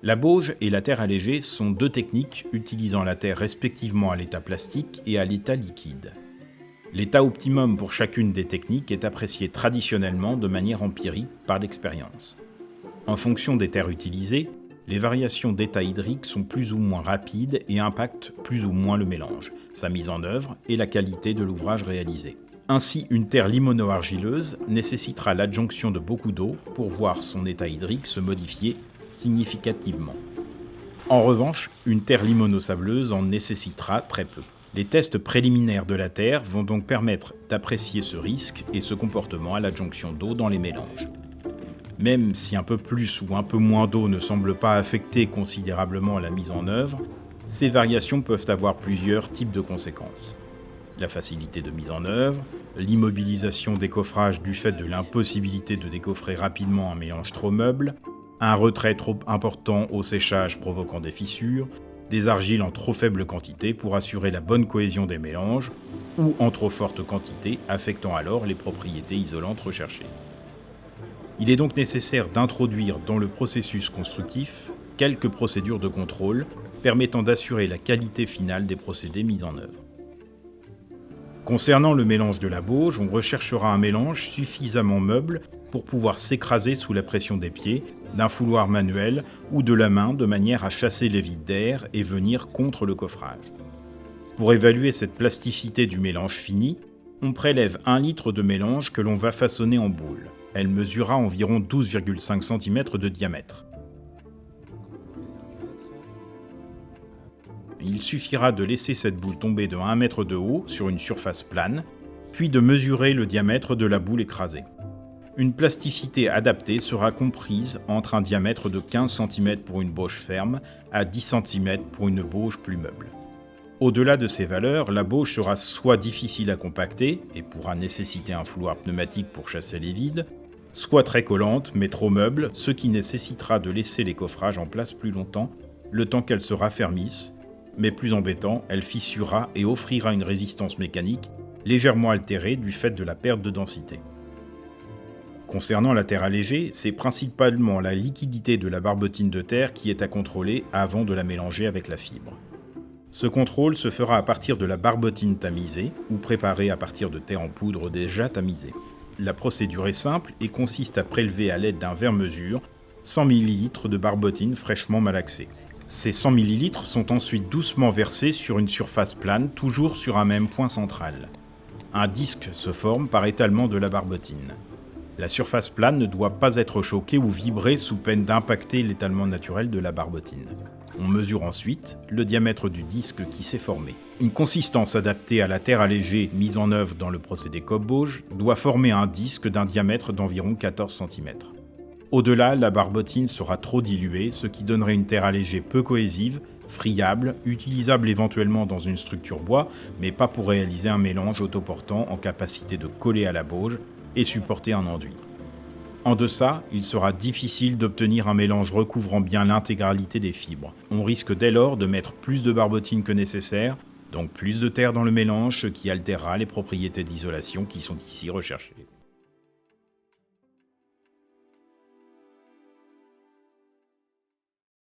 La bauge et la terre allégée sont deux techniques utilisant la terre respectivement à l'état plastique et à l'état liquide. L'état optimum pour chacune des techniques est apprécié traditionnellement de manière empirique par l'expérience. En fonction des terres utilisées, les variations d'état hydrique sont plus ou moins rapides et impactent plus ou moins le mélange, sa mise en œuvre et la qualité de l'ouvrage réalisé. Ainsi, une terre limono-argileuse nécessitera l'adjonction de beaucoup d'eau pour voir son état hydrique se modifier significativement. En revanche, une terre limono-sableuse en nécessitera très peu. Les tests préliminaires de la terre vont donc permettre d'apprécier ce risque et ce comportement à l'adjonction d'eau dans les mélanges. Même si un peu plus ou un peu moins d'eau ne semble pas affecter considérablement la mise en œuvre, ces variations peuvent avoir plusieurs types de conséquences. La facilité de mise en œuvre, l'immobilisation des coffrages du fait de l'impossibilité de décoffrer rapidement un mélange trop meuble, un retrait trop important au séchage provoquant des fissures, des argiles en trop faible quantité pour assurer la bonne cohésion des mélanges, ou en trop forte quantité affectant alors les propriétés isolantes recherchées. Il est donc nécessaire d'introduire dans le processus constructif quelques procédures de contrôle permettant d'assurer la qualité finale des procédés mis en œuvre. Concernant le mélange de la bauge, on recherchera un mélange suffisamment meuble pour pouvoir s'écraser sous la pression des pieds, d'un fouloir manuel ou de la main de manière à chasser les vides d'air et venir contre le coffrage. Pour évaluer cette plasticité du mélange fini, on prélève 1 litre de mélange que l'on va façonner en boule. Elle mesurera environ 12,5 cm de diamètre. Il suffira de laisser cette boule tomber de 1 mètre de haut sur une surface plane, puis de mesurer le diamètre de la boule écrasée. Une plasticité adaptée sera comprise entre un diamètre de 15 cm pour une bauge ferme à 10 cm pour une bauge plus meuble. Au-delà de ces valeurs, la bauge sera soit difficile à compacter et pourra nécessiter un fouloir pneumatique pour chasser les vides, soit très collante mais trop meuble, ce qui nécessitera de laisser les coffrages en place plus longtemps, le temps qu'elles se raffermissent, mais plus embêtant, elle fissurera et offrira une résistance mécanique légèrement altérée du fait de la perte de densité. Concernant la terre allégée, c'est principalement la liquidité de la barbotine de terre qui est à contrôler avant de la mélanger avec la fibre. Ce contrôle se fera à partir de la barbotine tamisée ou préparée à partir de terre en poudre déjà tamisée. La procédure est simple et consiste à prélever à l'aide d'un verre-mesure 100 ml de barbotine fraîchement malaxée. Ces 100 ml sont ensuite doucement versés sur une surface plane, toujours sur un même point central. Un disque se forme par étalement de la barbotine. La surface plane ne doit pas être choquée ou vibrer sous peine d'impacter l'étalement naturel de la barbotine. On mesure ensuite le diamètre du disque qui s'est formé. Une consistance adaptée à la terre allégée mise en œuvre dans le procédé Cobb-Bauge doit former un disque d'un diamètre d'environ 14 cm. Au-delà, la barbotine sera trop diluée, ce qui donnerait une terre allégée peu cohésive, friable, utilisable éventuellement dans une structure bois, mais pas pour réaliser un mélange autoportant en capacité de coller à la bauge et supporter un enduit. En deçà, il sera difficile d'obtenir un mélange recouvrant bien l'intégralité des fibres. On risque dès lors de mettre plus de barbotine que nécessaire, donc plus de terre dans le mélange, ce qui altérera les propriétés d'isolation qui sont ici recherchées.